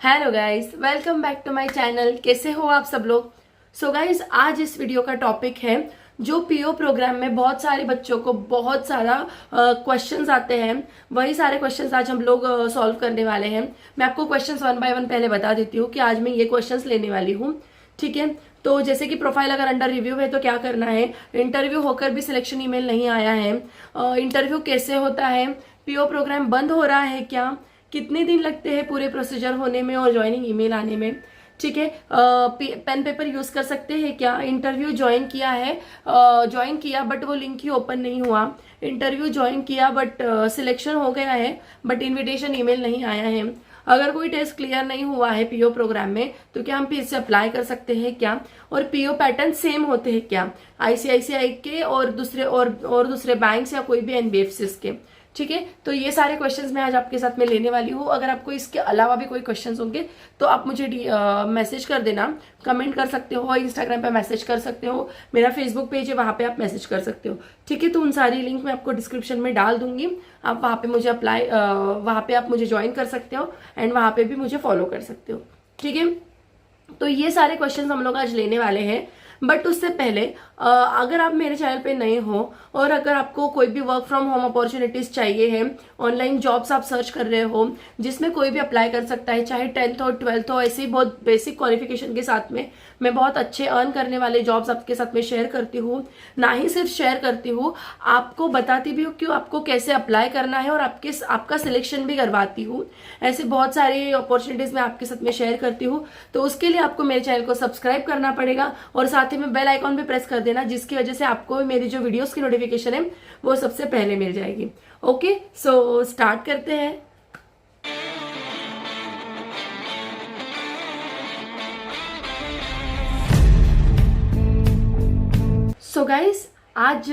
Hello guys, welcome back to my channel. कैसे हो आप सब लोग। सो गाइस, आज इस वीडियो का टॉपिक है जो पीओ प्रोग्राम में बहुत सारे बच्चों को बहुत सारा क्वेश्चंस आते हैं, वही सारे क्वेश्चंस आज हम लोग सॉल्व करने वाले हैं। मैं आपको क्वेश्चंस वन बाय वन पहले बता देती हूँ कि आज मैं ये क्वेश्चंस लेने वाली हूँ। ठीक है, तो जैसे कि प्रोफाइल अगर अंडर रिव्यू है तो क्या करना है, इंटरव्यू होकर भी सिलेक्शन ईमेल नहीं आया है, इंटरव्यू कैसे होता है, पीओ प्रोग्राम बंद हो रहा है क्या, कितने दिन लगते हैं पूरे प्रोसीजर होने में और ज्वाइनिंग ईमेल आने में। ठीक है, पेन पेपर यूज कर सकते हैं क्या, इंटरव्यू ज्वाइन किया है, ज्वाइन किया बट वो लिंक ही ओपन नहीं हुआ, इंटरव्यू ज्वाइन किया बट सिलेक्शन हो गया है बट इनविटेशन ईमेल नहीं आया है। अगर कोई टेस्ट क्लियर नहीं हुआ है पीओ प्रोग्राम में तो क्या हम फिर से अप्लाई कर सकते हैं क्या, और पीओ पैटर्न सेम होते हैं क्या आईसीआईसीआई के और दूसरे बैंक या कोई भी एनबीएफसीज के। ठीक है, तो ये सारे क्वेश्चंस मैं आज आपके साथ में लेने वाली हूँ। अगर आपको इसके अलावा भी कोई क्वेश्चंस होंगे तो आप मुझे मैसेज कर देना, कमेंट कर सकते हो, इंस्टाग्राम पे मैसेज कर सकते हो, मेरा फेसबुक पेज है वहां पे आप मैसेज कर सकते हो। ठीक है, तो उन सारी लिंक मैं आपको डिस्क्रिप्शन में डाल दूंगी, आप वहां पे मुझे वहां पे आप मुझे ज्वाइन कर सकते हो एंड वहां पे भी मुझे फॉलो कर सकते हो। ठीक है, तो ये सारे क्वेश्चंस हम लोग आज लेने वाले हैं। बट उससे पहले अगर आप मेरे चैनल पे नए हो और अगर आपको कोई भी वर्क फ्रॉम होम अपॉर्चुनिटीज चाहिए है, ऑनलाइन जॉब्स आप सर्च कर रहे हो जिसमें कोई भी अप्लाई कर सकता है, चाहे 10th और 12th हो, ऐसे ही बहुत बेसिक क्वालिफिकेशन के साथ में मैं बहुत अच्छे अर्न करने वाले जॉब्स आपके साथ में शेयर करती हूँ। ना ही सिर्फ शेयर करती हूँ, आपको बताती भी हूँ कि आपको कैसे अप्लाई करना है और आपका सिलेक्शन भी करवाती हूँ। ऐसे बहुत सारी अपॉर्चुनिटीज मैं आपके साथ में शेयर करती हूँ, तो उसके लिए आपको मेरे चैनल को सब्सक्राइब करना पड़ेगा और साथ ही में बेल आइकॉन भी प्रेस कर देना, जिसकी वजह से आपको मेरी जो वीडियोस की नोटिफिकेशन है वो सबसे पहले मिल जाएगी। ओके, सो स्टार्ट करते हैं। सो गाइस, आज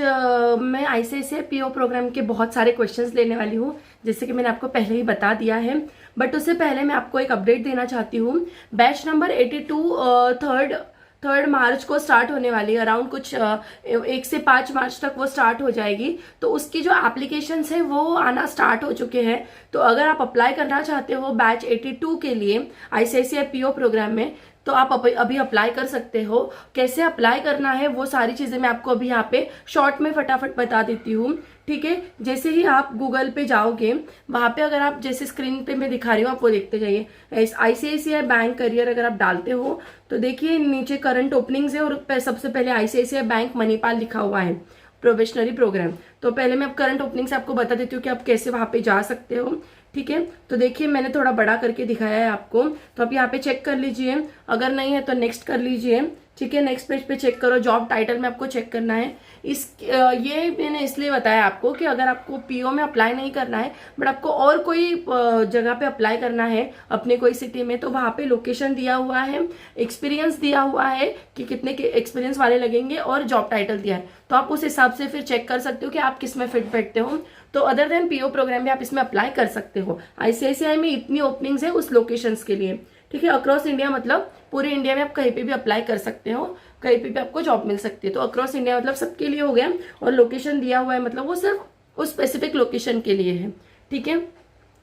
मैं आईसीआईसीआई पीओ प्रोग्राम के बहुत सारे क्वेश्चंस लेने वाली हूँ, जैसे कि मैंने आपको पहले ही बता दिया है। बट उससे पहले मैं आपको एक अपडेट देना चाहती हूँ। बैच नंबर 82 थर्ड मार्च को स्टार्ट होने वाली है, अराउंड कुछ 1 से 5 मार्च तक वो स्टार्ट हो जाएगी। तो उसकी जो एप्लीकेशंस है वो आना स्टार्ट हो चुके हैं। तो अगर आप अप्लाई करना चाहते हो बैच 82 के लिए आईसीआईसीआई पीओ प्रोग्राम में, तो आप अभी अप्लाई कर सकते हो। कैसे अप्लाई करना है वो सारी चीजें मैं आपको अभी यहाँ पे शॉर्ट में फटाफट बता देती हूँ। ठीक है, जैसे ही आप गूगल पे जाओगे, वहां पे अगर आप जैसे स्क्रीन पे मैं दिखा रही हूँ आप वो देखते जाइए, आईसीआईसीआई बैंक करियर अगर आप डालते हो तो देखिए नीचे करंट ओपनिंग्स है और सबसे पहले आईसीआईसीआई बैंक मणिपाल लिखा हुआ है, प्रोफेशनली प्रोग्राम। तो पहले मैं अब करंट ओपनिंग से आपको बता देती हूँ कि आप कैसे वहां पे जा सकते हो। ठीक है, तो देखिए मैंने थोड़ा बड़ा करके दिखाया है आपको, तो आप यहाँ पे चेक कर लीजिए, अगर नहीं है तो नेक्स्ट कर लीजिए। ठीक है, नेक्स्ट पेज पे चेक करो, जॉब टाइटल में आपको चेक करना है। ये मैंने इसलिए बताया आपको कि अगर आपको पीओ में अप्लाई नहीं करना है बट आपको और कोई जगह पे अप्लाई करना है अपने कोई सिटी में, तो वहां पे लोकेशन दिया हुआ है, एक्सपीरियंस दिया हुआ है कि कितने के एक्सपीरियंस वाले लगेंगे और जॉब टाइटल दिया है, तो आप उस हिसाब से फिर चेक कर सकते हो कि आप किस में फिट बैठते हो। तो अदर देन पीओ प्रोग्राम भी आप इसमें अप्लाई कर सकते हो। आईसीआईसीआई में इतनी ओपनिंग्स है उस लोकेशंस के लिए। ठीक है, अक्रॉस इंडिया मतलब पूरे इंडिया में आप कहीं पे भी अप्लाई कर सकते हो, कहीं पे भी आपको जॉब मिल सकती है। तो अक्रॉस इंडिया मतलब सबके लिए हो गया, और लोकेशन दिया हुआ है मतलब वो सिर्फ उस स्पेसिफिक लोकेशन के लिए है। ठीक है,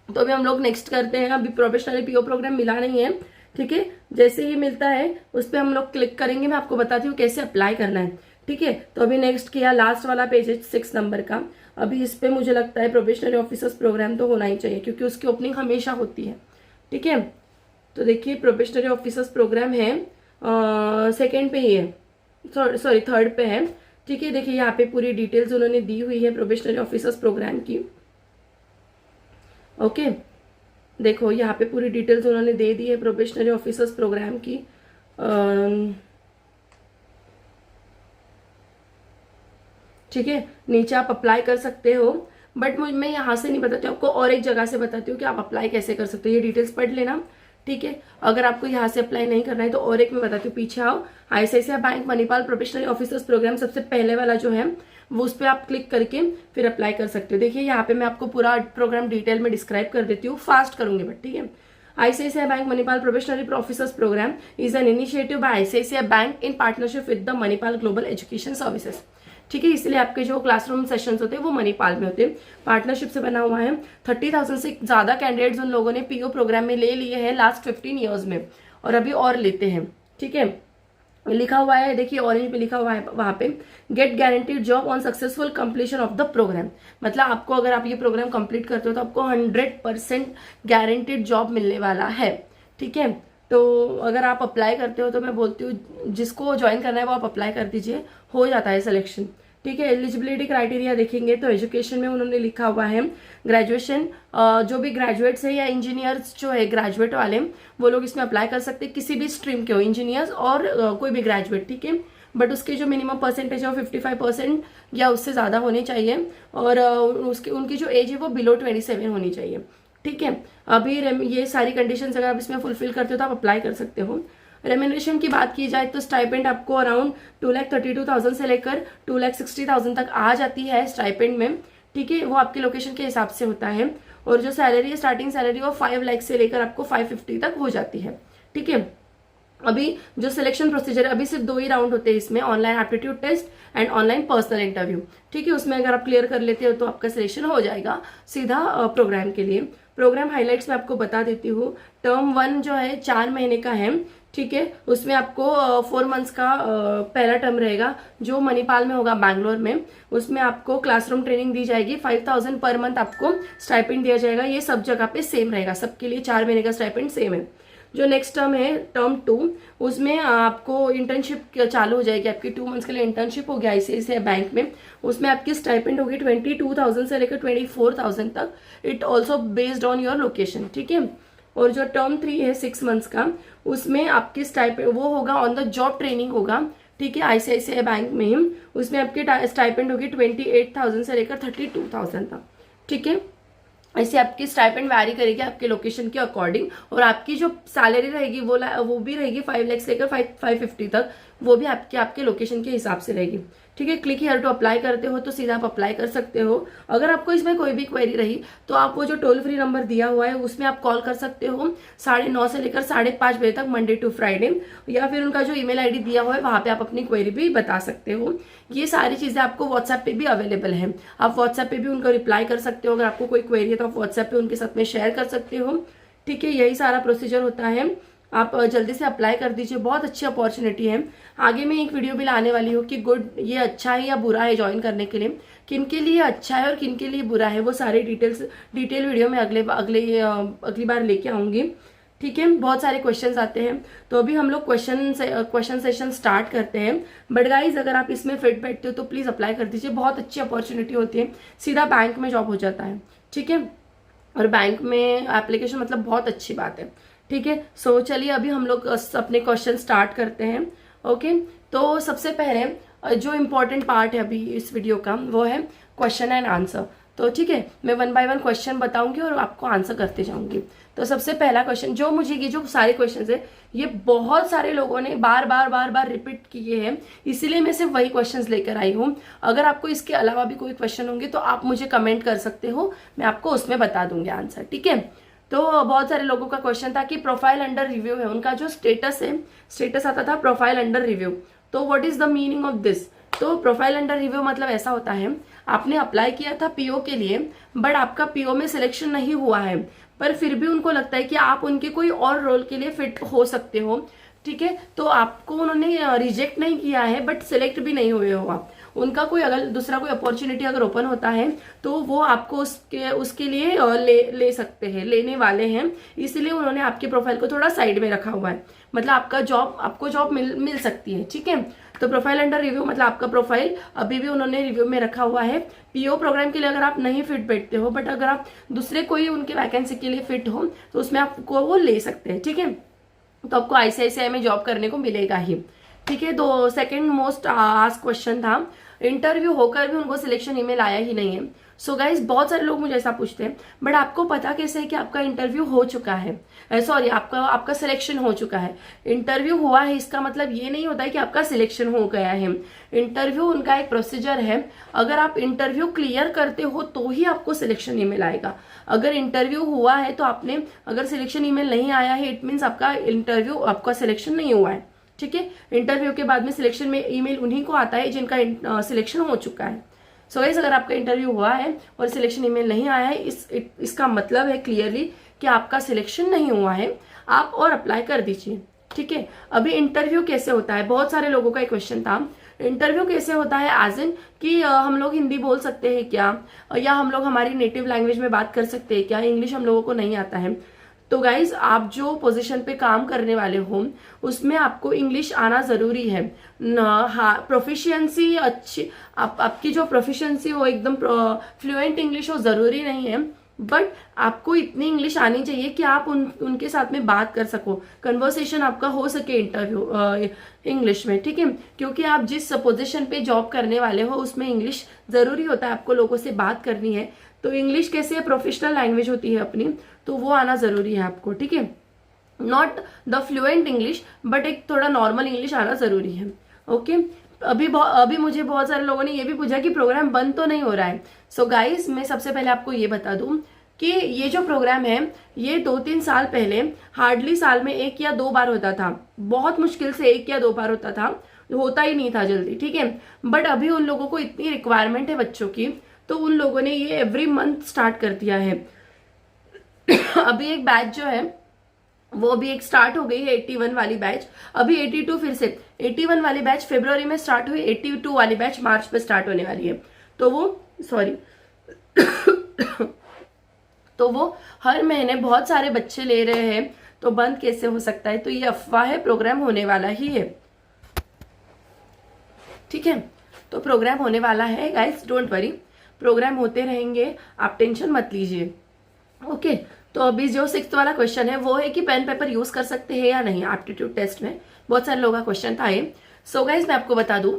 तो अभी हम लोग नेक्स्ट करते हैं। अभी प्रोफेशनली पीओ प्रोग्राम मिला नहीं है। ठीक है, जैसे ही मिलता है उस पर हम लोग क्लिक करेंगे, मैं आपको बताती हूँ कैसे अप्लाई करना है। ठीक है, तो अभी नेक्स्ट किया, लास्ट वाला पेज है 6 नंबर का। अभी इस पे मुझे लगता है प्रोफेशनल ऑफिसर्स प्रोग्राम तो होना ही चाहिए क्योंकि उसकी ओपनिंग हमेशा होती है। ठीक है, तो देखिए प्रोफेशनल ऑफिसर्स प्रोग्राम है, सेकेंड पे ही है, सॉरी थर्ड पे है। ठीक है, देखिए यहाँ पे पूरी डिटेल्स उन्होंने दी हुई है प्रोफेशनल ऑफिसर्स प्रोग्राम की। ओके, देखो यहाँ पे पूरी डिटेल्स उन्होंने दे दी है प्रोफेशनल ऑफिसर्स प्रोग्राम की। ठीक है, नीचे आप अप्लाई कर सकते हो, बट मैं यहाँ से नहीं बताती हूँ आपको, और एक जगह से बताती हूँ कि आप अप्लाई कैसे कर सकते हो। ये डिटेल्स पढ़ लेना। ठीक है, अगर आपको यहाँ से अप्लाई नहीं करना है तो और एक मैं बताती हूँ, पीछे आओ, ICICI bank Manipal professional officers program सबसे पहले वाला जो है वो उस पर आप क्लिक करके फिर अप्लाई कर सकते हो। देखिए यहाँ पे मैं आपको पूरा प्रोग्राम डिटेल में डिस्क्राइब कर देती हूँ, फास्ट करूंगी बट। ठीक है, ICICI bank Manipal professional officers program is an initiative by ICICI Bank in partnership with the Manipal Global Education Services. ठीक है, इसलिए आपके जो क्लासरूम सेशंस होते हैं वो मणिपाल में होते हैं। पार्टनरशिप से बना हुआ है। 30,000 से ज्यादा कैंडिडेट्स उन लोगों ने पीओ प्रोग्राम में ले लिए हैं लास्ट 15 ईयर्स में, और अभी और लेते हैं। ठीक है, लिखा हुआ है, देखिए ऑरेंज पे लिखा हुआ है वहां पे, get guaranteed job on successful completion of the program. मतलब आपको अगर आप ये प्रोग्राम कंप्लीट करते हो तो आपको 100% गारंटीड जॉब मिलने वाला है। ठीक है, तो अगर आप अप्लाई करते हो तो मैं बोलती हूँ जिसको ज्वाइन करना है वो आप अप्लाई कर दीजिए, हो जाता है सिलेक्शन। ठीक है, एलिजिबिलिटी क्राइटेरिया देखेंगे तो एजुकेशन में उन्होंने लिखा हुआ है ग्रेजुएशन, जो भी ग्रेजुएट्स है या इंजीनियर्स जो है ग्रेजुएट वाले वो लोग इसमें अप्लाई कर सकते हैं, किसी भी स्ट्रीम के हो, इंजीनियर्स और कोई भी ग्रेजुएट। ठीक है, बट उसके जो मिनिमम परसेंटेज है वो 55% या उससे ज्यादा होनी चाहिए, और उसकी उनकी जो एज है वो बिलो 27 होनी चाहिए। ठीक है, अभी ये सारी कंडीशंस अगर आप इसमें फुलफिल करते हो तो आप अप्लाई कर सकते हो। रेम्यूनरेशन की बात की जाए तो स्टाइपेंड आपको अराउंड 2,32,000 से लेकर 2,60,000 तक आ जाती है स्टाइपेंड में। ठीक है, वो आपके लोकेशन के हिसाब से होता है, और जो सैलरी है स्टार्टिंग सैलरी वो 5 लाख से लेकर आपको 550 तक हो जाती है। ठीक है, अभी जो सिलेक्शन प्रोसीजर है, अभी सिर्फ 2 ही राउंड होते हैं इसमें, online aptitude test and online personal interview. ठीक है, उसमें अगर आप क्लियर कर लेते हो तो आपका सिलेक्शन हो जाएगा सीधा प्रोग्राम के लिए। प्रोग्राम हाइलाइट्स में आपको बता देती हूँ। टर्म 1 जो है 4 महीने का है। ठीक है, उसमें आपको 4 मंथ्स का पहला टर्म रहेगा जो मणिपाल में होगा, बैंगलोर में। उसमें आपको क्लासरूम ट्रेनिंग दी जाएगी, 5,000 पर मंथ आपको स्टाइपेंड दिया जाएगा। ये सब जगह पे सेम रहेगा, सबके लिए 4 महीने का स्टाइपेंड सेम है। जो नेक्स्ट टर्म है टर्म 2, उसमें आपको इंटर्नशिप चालू हो जाएगी, आपकी 2 मंथ्स के लिए इंटर्नशिप होगी आईसीआईसीआई बैंक में। उसमें आपकी स्टाइपेंड होगी 22,000 से लेकर 24,000 तक, it also based on your location. ठीक है, और जो टर्म 3 है 6 मंथ्स का, उसमें आपकी स्टाइपेंड वो होगा ऑन द जॉब ट्रेनिंग होगा। ठीक है, आईसीआईसीआई बैंक में ही। उसमें आपकी स्टाइपेंड होगी 28,000 से लेकर 32,000 तक। ठीक है, ऐसे आपकी स्टाइपेंड वैरी करेगी आपके लोकेशन के अकॉर्डिंग, और आपकी जो सैलरी रहेगी वो भी रहेगी 5 लाख से लेकर 550 तक, वो भी आपके लोकेशन के हिसाब से रहेगी। ठीक है, क्लिक हियर टू अप्लाई करते हो तो सीधा आप अप्लाई कर सकते हो। अगर आपको इसमें कोई भी क्वेरी रही तो आप वो जो टोल फ्री नंबर दिया हुआ है उसमें आप कॉल कर सकते हो 9:30 से लेकर 5:30 बजे तक, मंडे टू फ्राइडे, या फिर उनका जो ईमेल आईडी दिया हुआ है वहां पे आप अपनी क्वेरी भी बता सकते हो। ये सारी चीजें आपको व्हाट्सएप पे भी अवेलेबल है, आप व्हाट्सएप पे भी उनको रिप्लाई कर सकते हो। अगर आपको कोई क्वेरी है तो आप व्हाट्सएप पे उनके साथ में शेयर कर सकते हो। ठीक है, यही सारा प्रोसीजर होता है। आप जल्दी से अप्लाई कर दीजिए, बहुत अच्छी अपॉर्चुनिटी है। आगे मैं एक वीडियो भी लाने वाली हूँ कि गुड ये अच्छा है या बुरा है ज्वाइन करने के लिए, किन के लिए अच्छा है और किन के लिए बुरा है, वो सारे डिटेल वीडियो में अगली बार लेके आऊंगी। ठीक है, बहुत सारे क्वेश्चंस आते हैं तो अभी हम लोग क्वेश्चन सेशन स्टार्ट करते हैं। बट गाइज अगर आप इसमें फिट बैठते हो तो प्लीज अप्लाई कर दीजिए, बहुत अच्छी अपॉर्चुनिटी होती है, सीधा बैंक में जॉब हो जाता है। ठीक है, और बैंक में एप्लीकेशन मतलब बहुत अच्छी बात है। ठीक है, सो चलिए अभी हम लोग अपने क्वेश्चन स्टार्ट करते हैं। ओके, तो सबसे पहले जो इम्पोर्टेंट पार्ट है अभी इस वीडियो का वो है क्वेश्चन एंड आंसर। तो ठीक है, मैं 1 बाय 1 क्वेश्चन बताऊंगी और आपको आंसर करते जाऊंगी। तो सबसे पहला क्वेश्चन, ये जो सारे क्वेश्चन है ये बहुत सारे लोगों ने बार बार रिपीट किए हैं, इसीलिए मैं सिर्फ वही क्वेश्चंस लेकर आई हूँ। अगर आपको इसके अलावा भी कोई क्वेश्चन होंगे तो आप मुझे कमेंट कर सकते हो, मैं आपको उसमें बता दूंगी आंसर। ठीक है, तो बहुत सारे लोगों का क्वेश्चन था कि प्रोफाइल अंडर रिव्यू है, उनका जो स्टेटस आता था प्रोफाइल अंडर रिव्यू, तो what is the meaning of this. तो प्रोफाइल अंडर रिव्यू मतलब ऐसा होता है, आपने अप्लाई किया था पीओ के लिए, बट आपका पीओ में सिलेक्शन नहीं हुआ है, पर फिर भी उनको लगता है कि आप उनके कोई और रोल के लिए फिट हो सकते हो। ठीक है, तो आपको उन्होंने रिजेक्ट नहीं किया है बट सिलेक्ट भी नहीं हुए हो आप, उनका कोई अगर दूसरा कोई अपॉर्चुनिटी अगर ओपन होता है तो वो आपको उसके लिए ले सकते हैं, लेने वाले हैं, इसलिए उन्होंने आपके प्रोफाइल को थोड़ा साइड में रखा हुआ है, मतलब आपको जॉब मिल सकती है। ठीक है, तो प्रोफाइल अंडर रिव्यू मतलब आपका प्रोफाइल अभी भी उन्होंने रिव्यू में रखा हुआ है। पीओ प्रोग्राम के लिए अगर आप नहीं फिट बैठते हो, बट अगर आप दूसरे कोई उनके वैकेंसी के लिए फिट हो तो उसमें आपको वो ले सकते हैं। ठीक है, तो आपको आईसीआईसीआई में जॉब करने को मिलेगा ही। ठीक है, तो सेकंड मोस्ट आस्क्ड क्वेश्चन था, इंटरव्यू होकर भी उनको सिलेक्शन ईमेल आया ही नहीं है। सो गाइज बहुत सारे लोग मुझे ऐसा पूछते हैं, बट आपको पता कैसे है कि आपका इंटरव्यू हो चुका है, सॉरी आपका सिलेक्शन हो चुका है। इंटरव्यू हुआ है इसका मतलब ये नहीं होता है कि आपका सिलेक्शन हो गया है। इंटरव्यू उनका एक प्रोसीजर है, अगर आप इंटरव्यू क्लियर करते हो तो ही आपको सिलेक्शन ईमेल आएगा। अगर इंटरव्यू हुआ है तो अगर सिलेक्शन ईमेल नहीं आया है, इट मीन्स आपका सिलेक्शन नहीं हुआ है। ठीक है। इंटरव्यू के बाद में सिलेक्शन में ईमेल उन्हीं को आता है जिनका सिलेक्शन हो चुका है। सो गाइस, अगर आपका इंटरव्यू हुआ है और सिलेक्शन ईमेल नहीं आया है, इसका मतलब है क्लियरली कि आपका सिलेक्शन नहीं हुआ है, आप और अप्लाई कर दीजिए, ठीक है। अभी इंटरव्यू कैसे होता है, बहुत सारे लोगों का एक क्वेश्चन था, इंटरव्यू कैसे होता है एज इन कि हम लोग हिंदी बोल सकते हैं क्या, या हम लोग हमारी नेटिव लैंग्वेज में बात कर सकते हैं क्या, इंग्लिश हम लोगों को नहीं आता है। तो गाइज, आप जो पोजीशन पे काम करने वाले हो उसमें आपको इंग्लिश आना जरूरी है। हाँ, प्रोफिशिएंसी अच्छी, आपकी जो प्रोफिशिएंसी हो एकदम फ्लुएंट इंग्लिश हो जरूरी नहीं है, बट आपको इतनी इंग्लिश आनी चाहिए कि आप उनके साथ में बात कर सको, कन्वर्सेशन आपका हो सके इंटरव्यू इंग्लिश में, ठीक है। क्योंकि आप जिस पोजीशन पे जॉब करने वाले हो उसमें इंग्लिश जरूरी होता है, आपको लोगों से बात करनी है। तो इंग्लिश कैसे प्रोफेशनल लैंग्वेज होती है अपनी, तो वो आना जरूरी है आपको, ठीक है। Not the fluent English, but एक थोड़ा नॉर्मल इंग्लिश आना जरूरी है, ओके। अभी मुझे बहुत सारे लोगों ने ये भी पूछा कि प्रोग्राम बंद तो नहीं हो रहा है। सो गाइस, मैं सबसे पहले आपको ये बता दूं कि ये जो प्रोग्राम है ये 2-3 साल पहले हार्डली साल में 1 या 2 बार होता था, बहुत मुश्किल से 1 या 2 बार होता था, होता ही नहीं था जल्दी, ठीक है। बट अभी उन लोगों को इतनी रिक्वायरमेंट है बच्चों की, तो उन लोगों ने ये एवरी मंथ स्टार्ट कर दिया है। अभी एक बैच जो है वो भी एक स्टार्ट हो गई है, 81 वाली बैच। अभी 82 फिर से 81 वाली बैच फरवरी में स्टार्ट हुई, 82 वाली बैच मार्च में स्टार्ट होने वाली है। तो वो हर महीने बहुत सारे बच्चे ले रहे हैं, तो बंद कैसे हो सकता है। तो ये अफवाह है, प्रोग्राम होने वाला ही है, ठीक है। तो प्रोग्राम होने वाला है गाइस, डोंट वरी, प्रोग्राम होते रहेंगे, आप टेंशन मत लीजिए, ओके। तो अभी जो 6th वाला क्वेश्चन है वो है कि पेन पेपर यूज कर सकते हैं या नहीं एप्टीट्यूड टेस्ट में, बहुत सारे लोगों का क्वेश्चन था ये। सो गाइस, मैं आपको बता दूं,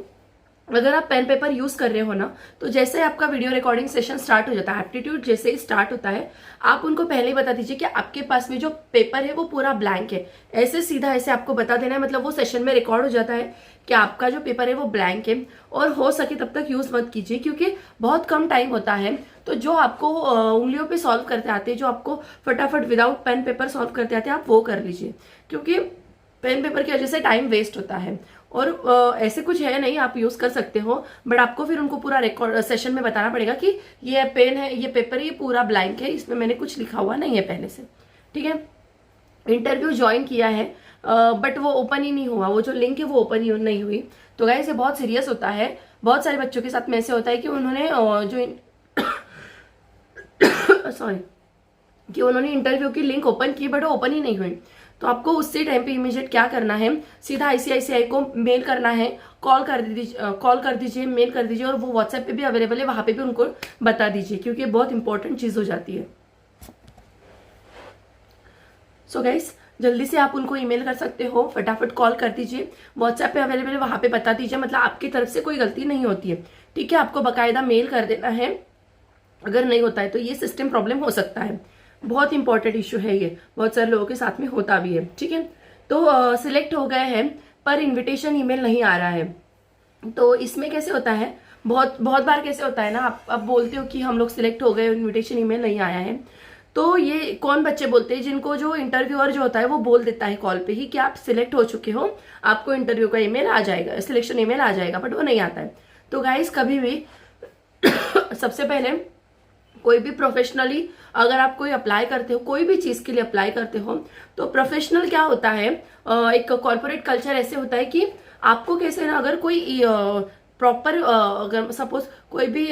अगर आप पेन पेपर यूज कर रहे हो ना, तो जैसे आपका वीडियो रिकॉर्डिंग सेशन स्टार्ट हो जाता है, एप्टीट्यूड जैसे ही स्टार्ट होता है, आप उनको पहले ही बता दीजिए कि आपके पास में जो पेपर है वो पूरा ब्लैंक है। ऐसे सीधा ऐसे आपको बता देना है, मतलब वो सेशन में रिकॉर्ड हो जाता है कि आपका जो पेपर है वो ब्लैंक है। और हो सके तब तक यूज मत कीजिए, क्योंकि बहुत कम टाइम होता है। तो जो आपको उंगलियों पे सॉल्व करते आते हैं, जो आपको फटाफट विदाउट पेन पेपर सॉल्व करते आते हैं, आप वो कर लीजिए, क्योंकि पेन पेपर की वजह से टाइम वेस्ट होता है। और ऐसे कुछ है नहीं, आप यूज कर सकते हो, बट आपको फिर उनको पूरा रिकॉर्ड सेशन में बताना पड़ेगा कि ये पेन है, ये पेपर, ये पूरा ब्लैंक है, इसमें मैंने कुछ लिखा हुआ नहीं है पहले से, ठीक है। इंटरव्यू ज्वाइन किया है, बट वो ओपन ही नहीं हुआ, वो जो लिंक है वो ओपन ही नहीं हुई। तो गाइस, ये बहुत सीरियस होता है। बहुत सारे बच्चों के साथ में ऐसे होता है कि उन्होंने उन्होंने इंटरव्यू की लिंक ओपन की, बट वो ओपन ही नहीं हुई। तो आपको उसी टाइम पे इमीडिएट क्या करना है, सीधा आईसीआईसीआई को मेल करना है, कॉल कर दीजिए, मेल कर दीजिए, और वो व्हाट्सएप पे भी अवेलेबल है, वहां पे भी उनको बता दीजिए, क्योंकि बहुत इंपॉर्टेंट चीज हो जाती है। सो गाइस, जल्दी से आप उनको ईमेल कर सकते हो, फटाफट कॉल कर दीजिए, व्हाट्सएप पे अवेलेबल है, वहां पे बता दीजिए, मतलब आपकी तरफ से कोई गलती नहीं होती है, ठीक है। आपको बकायदा मेल कर देना है, अगर नहीं होता है तो ये सिस्टम प्रॉब्लम हो सकता है, बहुत इंपॉर्टेंट इश्यू है ये, बहुत सारे लोगों के साथ में होता भी है, ठीक है। तो सिलेक्ट हो गए हैं पर इनविटेशन ईमेल नहीं आ रहा है, तो इसमें कैसे होता है, बहुत बार कैसे होता है ना, आप बोलते हो कि हम लोग सिलेक्ट हो गए, इन्विटेशन ईमेल नहीं आया है। तो ये कौन बच्चे बोलते हैं, जिनको जो इंटरव्यूअर जो होता है वो बोल देता है कॉल पे ही कि आप सिलेक्ट हो चुके हो, आपको इंटरव्यू का ईमेल आ जाएगा, सिलेक्शन ईमेल आ जाएगा, बट वो नहीं आता है। तो गाइस, कभी भी सबसे पहले कोई भी प्रोफेशनली अगर आप कोई अप्लाई करते हो, कोई भी चीज के लिए अप्लाई करते हो, तो प्रोफेशनल क्या होता है, एक कॉर्पोरेट कल्चर ऐसे होता है कि आपको कैसे ना, अगर कोई प्रॉपर अगर सपोज कोई भी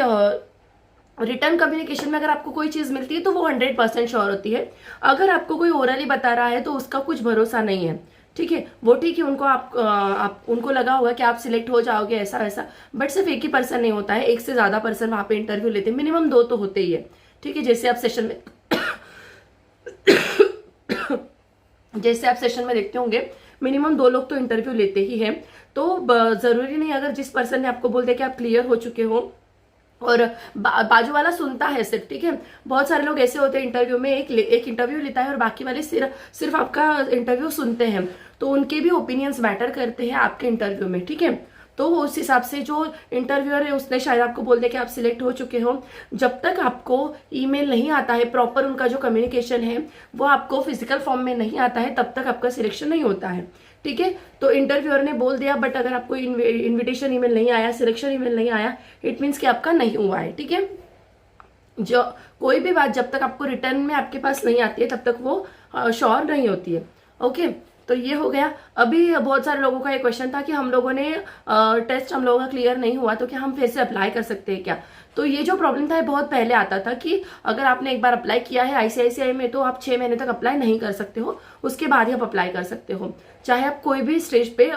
रिटर्न कम्युनिकेशन में अगर आपको कोई चीज मिलती है तो वो 100% श्योर होती है। अगर आपको कोई ओरली बता रहा है तो उसका कुछ भरोसा नहीं है, ठीक है। वो ठीक है, उनको आप उनको लगा होगा कि आप सिलेक्ट हो जाओगे ऐसा वैसा, बट सिर्फ एक ही पर्सन नहीं होता है, एक से ज्यादा पर्सन वहां पे इंटरव्यू लेते हैं, मिनिमम 2 तो होते ही है, ठीक है। जैसे आप सेशन में देखते होंगे, मिनिमम 2 लोग तो इंटरव्यू लेते ही हैं। तो जरूरी नहीं अगर जिस पर्सन ने आपको बोल दिया कि आप क्लियर हो चुके हो और बाजू वाला सुनता है सिर्फ, ठीक है। बहुत सारे लोग ऐसे होते हैं इंटरव्यू में, एक इंटरव्यू लेता है और बाकी वाले सिर्फ आपका इंटरव्यू सुनते हैं, तो उनके भी ओपिनियंस मैटर करते हैं आपके इंटरव्यू में, ठीक है। तो उस हिसाब से जो इंटरव्यूअर है उसने शायद आपको बोल दिया कि आप सिलेक्ट हो चुके हो। जब तक आपको ईमेल नहीं आता है, प्रॉपर उनका जो कम्युनिकेशन है वो आपको फिजिकल फॉर्म में नहीं आता है, तब तक आपका सिलेक्शन नहीं होता है। ठीक है, तो इंटरव्यूअर ने बोल दिया, बट अगर आपको इन्विटेशन ईमेल नहीं आया, सिलेक्शन ईमेल नहीं आया, इट मीन्स कि आपका नहीं हुआ है। ठीक है, जो कोई भी बात जब तक आपको रिटर्न में आपके पास नहीं आती है तब तक वो श्योर नहीं होती है। ओके, तो ये हो गया। अभी बहुत सारे लोगों का ये क्वेश्चन था कि हम लोगों ने टेस्ट हम लोगों का क्लियर नहीं हुआ तो क्या हम फिर से अप्लाई कर सकते हैं क्या। तो ये जो प्रॉब्लम था ये बहुत पहले आता था कि अगर आपने एक बार अप्लाई किया है आईसीआईसीआई में तो आप 6 महीने तक अप्लाई नहीं कर सकते हो, उसके बाद ही आप अप्लाई कर सकते हो, चाहे आप कोई भी स्टेज पे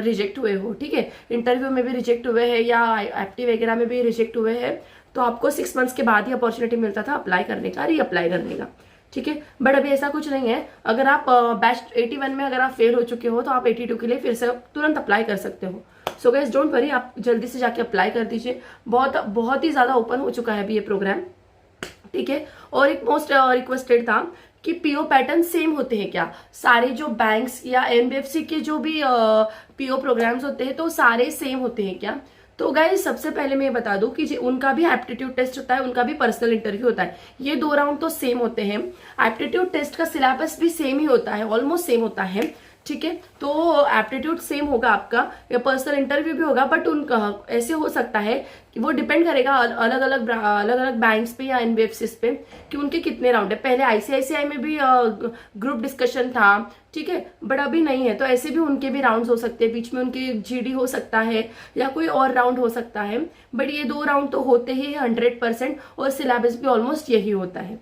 रिजेक्ट हुए हो। ठीक है, इंटरव्यू में भी रिजेक्ट हुए हैं या एप्टी वगैरह में भी रिजेक्ट हुए हैं, तो आपको 6 मंथ्स के बाद ही अपॉर्चुनिटी मिलता था अप्लाई करने का, रीअप्लाई करने का। ठीक है, बट अभी ऐसा कुछ नहीं है। अगर आप बैच 81 में अगर आप फेल हो चुके हो तो आप 82 के लिए फिर से तुरंत अप्लाई कर सकते हो। सो गाइस डोंट वरी, आप जल्दी से जाके अप्लाई कर दीजिए। बहुत ही ज्यादा ओपन हो चुका है अभी ये प्रोग्राम। ठीक है, और एक मोस्ट रिक्वेस्टेड था कि पीओ पैटर्न सेम होते हैं क्या, सारे जो बैंक्स या एनबीएफसी के जो भी पीओ प्रोग्राम्स होते हैं तो सारे सेम होते हैं क्या। तो गाइस सबसे पहले मैं ये बता दूं कि उनका भी एप्टीट्यूड टेस्ट होता है, उनका भी पर्सनल इंटरव्यू होता है। ये 2 राउंड तो सेम होते हैं। एप्टीट्यूड टेस्ट का सिलेबस भी सेम ही होता है, ऑलमोस्ट सेम होता है। ठीक है, तो एप्टीट्यूड सेम होगा आपका, या पर्सनल इंटरव्यू भी होगा, बट उनका ऐसे हो सकता है कि वो डिपेंड करेगा अलग अलग बैंक्स पे या एनबीएफसीज पे कि उनके कितने राउंड है। पहले आईसीआईसीआई में भी ग्रुप डिस्कशन था, ठीक है, बट अभी नहीं है, तो ऐसे भी उनके भी राउंड्स हो सकते हैं, बीच में उनके जीडी हो सकता है या कोई और राउंड हो सकता है, बट ये 2 राउंड तो होते ही 100% और सिलेबस भी ऑलमोस्ट यही होता है।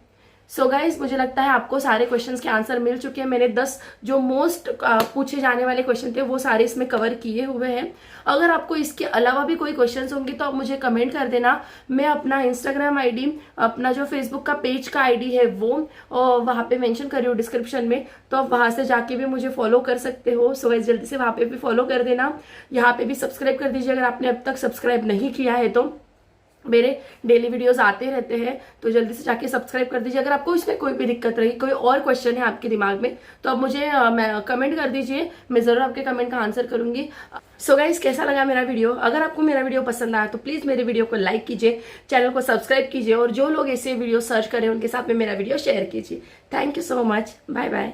सो गाइज मुझे लगता है आपको सारे क्वेश्चंस के आंसर मिल चुके हैं। मैंने 10 जो मोस्ट पूछे जाने वाले क्वेश्चन थे वो सारे इसमें कवर किए हुए हैं। अगर आपको इसके अलावा भी कोई क्वेश्चंस होंगे तो आप मुझे कमेंट कर देना। मैं अपना इंस्टाग्राम आईडी, अपना जो फेसबुक का पेज का आईडी है वो वहां पे मेंशन कर रही हूँ डिस्क्रिप्शन में, तो आप वहां से जाके भी मुझे फॉलो कर सकते हो। सो गाइज जल्दी से वहां पे भी फॉलो कर देना, यहाँ पे भी सब्सक्राइब कर दीजिए अगर आपने अब तक सब्सक्राइब नहीं किया है तो। मेरे डेली वीडियोस आते रहते हैं, तो जल्दी से जाके सब्सक्राइब कर दीजिए। अगर आपको इसमें कोई भी दिक्कत रही, कोई और क्वेश्चन है आपके दिमाग में, तो आप मुझे कमेंट कर दीजिए, मैं जरूर आपके कमेंट का आंसर करूंगी। सो गाइस कैसा लगा मेरा वीडियो? अगर आपको मेरा वीडियो पसंद आया तो प्लीज मेरे वीडियो को लाइक कीजिए, चैनल को सब्सक्राइब कीजिए, और जो लोग ऐसे वीडियो सर्च करें उनके साथ में मेरा वीडियो शेयर कीजिए। Thank you so much, bye bye.